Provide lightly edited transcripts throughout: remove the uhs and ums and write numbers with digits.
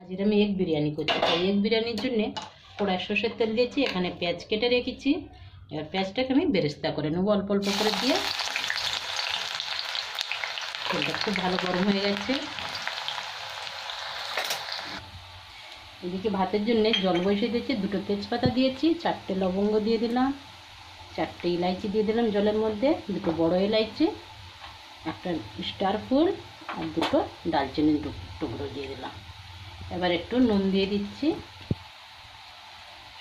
আজকে আমি এগ বিরিয়ানি করছি। তাই এগ বিরিয়ানির জন্য কড়াই সর্ষের তেল দিয়েছি, এখানে পেঁয়াজ কেটে রেখেছি। এবার পেঁয়াজটাকে আমি বেরেস্তা করে নেবো অল্প অল্প করে দিয়ে। তেলটা খুব ভালো গরম হয়ে গেছে। এদিকে ভাতের জন্য জল বসিয়ে দিয়েছি, 2টো তেজপাতা দিয়েছি, 4টে লবঙ্গ দিয়ে দিলাম, 4টে ইলাইচি দিয়ে দিলাম জলের মধ্যে, 2টো বড় ইলাইচি, একটা স্টার ফুল আর 2টো দারচিনির টুকরো দিয়ে দিলাম। এবার একটু নুন দিয়ে দিচ্ছি,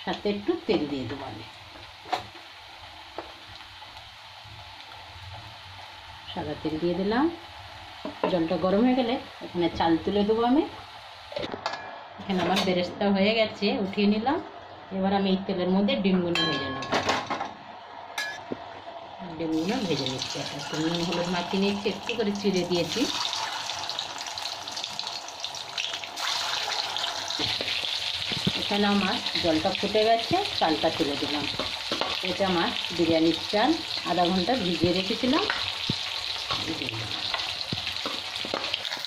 সাথে একটু তেল দিয়ে দেবো আমি। সাদা তেল দিয়ে দিলাম। জলটা গরম হয়ে গেলে এখানে চাল তুলে দেবো আমি। এখানে আমার বেরেস্তা হয়ে গেছে, উঠিয়ে নিলাম। এবার আমি এই তেলের মধ্যে ডিমগুলো ভেজে নেব। ডিমগুলো ভেজে নিচ্ছি, একটু নুন হলুদ মাখিয়ে নিচ্ছি, একটু করে চিড়ে দিয়েছি। এখানে আমার জলটা ফুটে গেছে, চালটা তুলে দিলাম। এটা আমার বিরিয়ানির চাল, আধা ঘন্টা ভিজিয়ে রেখেছিলাম।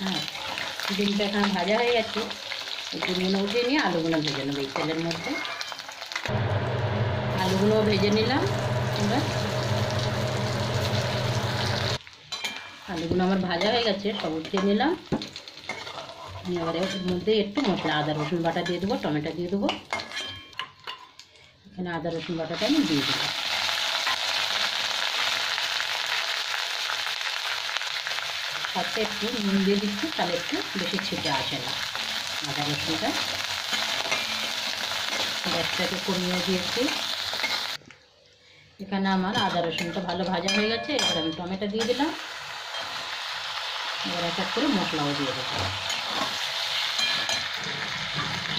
হ্যাঁ, ডিমটা এখানে ভাজা হয়ে গেছে। এই ডিমগুলো উঠিয়ে নিয়ে আলুগুলো ভেজে নেবো এই তেলের মধ্যে। আলুগুলো ভেজে নিলাম। এবার আলুগুলো আমার ভাজা হয়ে গেছে, সব উঠিয়ে নিলাম। এবারে ওর মধ্যে একটু মশলা, আদা রসুন বাটা দিয়ে দেবো, টমেটো দিয়ে দেবো। এখানে আদা রসুন বাটাটা আমি দিয়ে দেবো। সাথে একটু নুন দিয়ে দিচ্ছি, তাহলে একটু বেশি ছিটে আসে না আদা রসুনটা। গ্যাসটাকে কমিয়ে দিয়েছি। এখানে আমার আদা রসুনটা ভালো ভাজা হয়ে গেছে। এবার আমি টমেটো দিয়ে দিলাম। এবার এক এক করে মশলাও দিয়ে দেবো।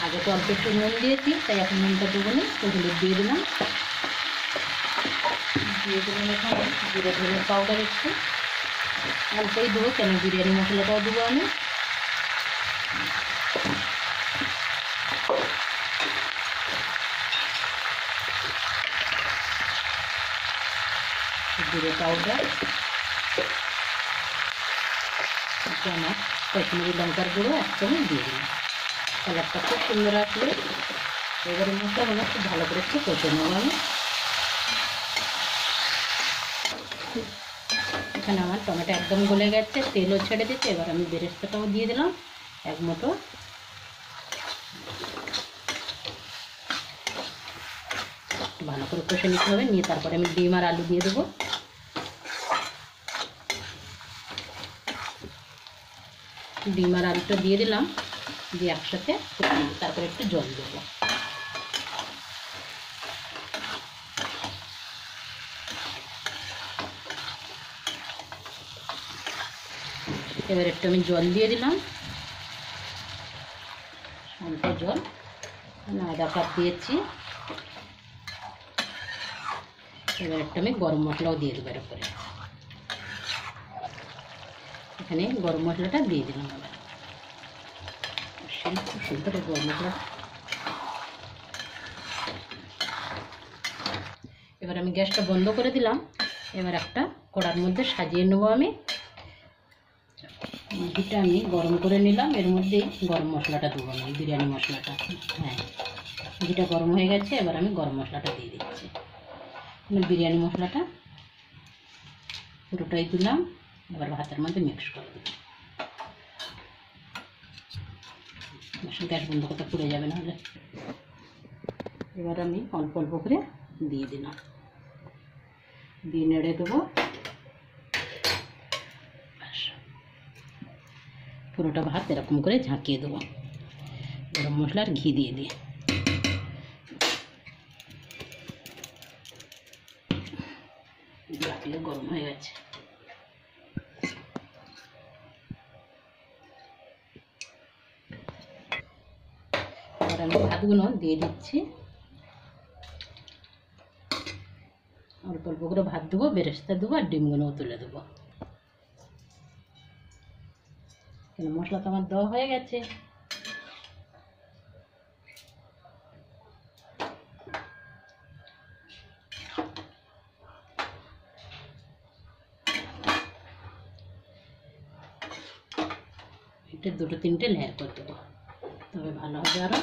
আগে তো অল্প একটু নুন দিয়েছি, তাই এখন নুনটা দেবো না, হলুদ দিয়ে দিলাম। দিয়ে দিলাম এখানে জিরে ধনে পাউডার একটু অল্পই দেবো, কেন বিরিয়ানি মশলাটাও দেবো আমি। জিরে পাউডার, আমার কাশ্মীরি লঙ্কার গুঁড়ো এক চামচ দিয়ে দিলাম। কালারটা খুব সুন্দর আসলে। এবারে মশলাগুলো খুব ভালো করে একটু কষে নেবো আমি। এখানে আমার টমেটো একদম গলে গেছে, তেলও ছেড়ে দিচ্ছে। এবার আমি বেরেস্তাটাও দিয়ে দিলাম এক মুঠো। ভালো করে কষে নিতে হবে, নিয়ে তারপরে আমি ডিম আর আলু দিয়ে দেবো। ডিম আর আলুটা দিয়ে দিলাম, দিয়ে একসাথে তারপরে একটু জল দেবো। এবার একটু আমি জল দিয়ে দিলাম, অল্প জল, আধা কাপ দিয়েছি। এবার একটু আমি গরম মশলাও দিয়ে দেবো এর উপরে। এখানে গরম মশলাটা দিয়ে দিলাম। এবার খুব সুন্দর গরম মশলাটা। এবার আমি গ্যাসটা বন্ধ করে দিলাম। এবার একটা কড়ার মধ্যে সাজিয়ে নেবো আমি। ঘিটা আমি গরম করে নিলাম, এর মধ্যেই গরম মশলাটা দেবো আমি, বিরিয়ানি মশলাটা। হ্যাঁ, ঘিটা গরম হয়ে গেছে। এবার আমি গরম মশলাটা দিয়ে দিচ্ছি। বিরিয়ানি মশলাটা পুরোটাই দিলাম। এবার ভাতের মধ্যে মিক্স করে দিচ্ছি। গ্যাস বন্ধ করতে পুড়ে যাবে নাহলে। এবার আমি অল্প অল্প করে দিয়ে দিলাম, দিয়ে নেড়ে দেবো। পুরোটা ভাত এরকম করে ঝাঁকিয়ে দেবো, গরম মশলা আর ঘি দিয়ে দিয়ে। রাখলে গরম হয়ে গেছে। এবার আমি ভাতগুলো দিয়ে দিচ্ছি। অল্প অল্প করে ভাত দেবো, বেরেস্তা দেবো, আর ডিমগুলোও তুলে দেবো। মশলা তো আমার দেওয়া হয়ে গেছে। এটা 2-3টে লেয়ার করে দেবো। তবে ভালো হবে আরও।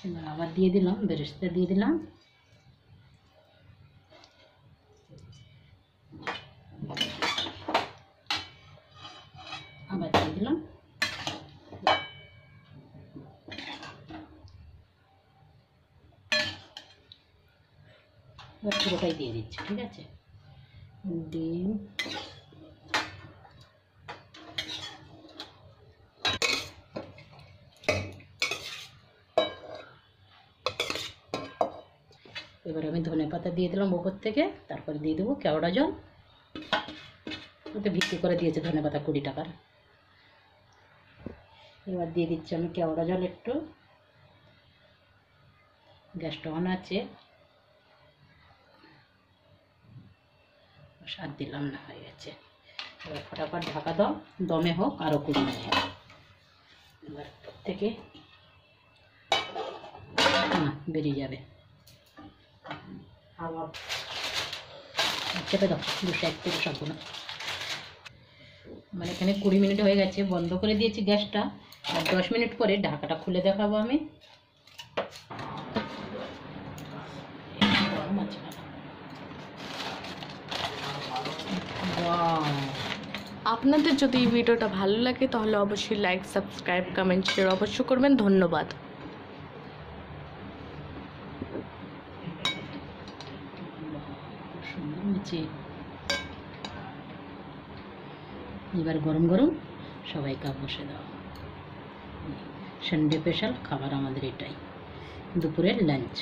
এবার আবার দিয়ে দিলাম, বেরেস্তা দিয়ে দিলাম, আবার দিয়ে দিলাম। এবার পুরোটাই দিয়ে দিচ্ছি, ঠিক আছে। ডিম, এবার আমি ধনেপাতা দিয়ে দিলাম ওপর থেকে, তারপরে দিয়ে দেবো কেওড়া জল। ওতে ভিত্তি করে দিয়েছে ধনেপাতা 20 টাকার। এবার দিয়ে দিচ্ছি আমি কেওড়া জল একটু। গ্যাসটা অন আছে, স্বাদ দিলাম না, হয়ে গেছে। এবার ফটাফট ঢাকা দাও, দমে হোক আরও 20 মিনিট। এবার থেকে বেরিয়ে যাবে, আবার চেপে দাও 201 সম্পূর্ণ। মানে এখানে 20 মিনিট হয়ে গেছে, বন্ধ করে দিয়েছি গ্যাসটা। আর 10 মিনিট পরে ঢাকাটা খুলে দেখাবো আমি। আপনাদের যদি এই ভিডিওটা ভালো লাগে তাহলে অবশ্যই লাইক, সাবস্ক্রাইব, কমেন্ট, শেয়ার অবশ্যই করবেন। ধন্যবাদ। এবার গরম গরম সবাই কাপ বসে দাও। সানডে স্পেশাল খাবার আমাদের এটাই, দুপুরের লাঞ্চ।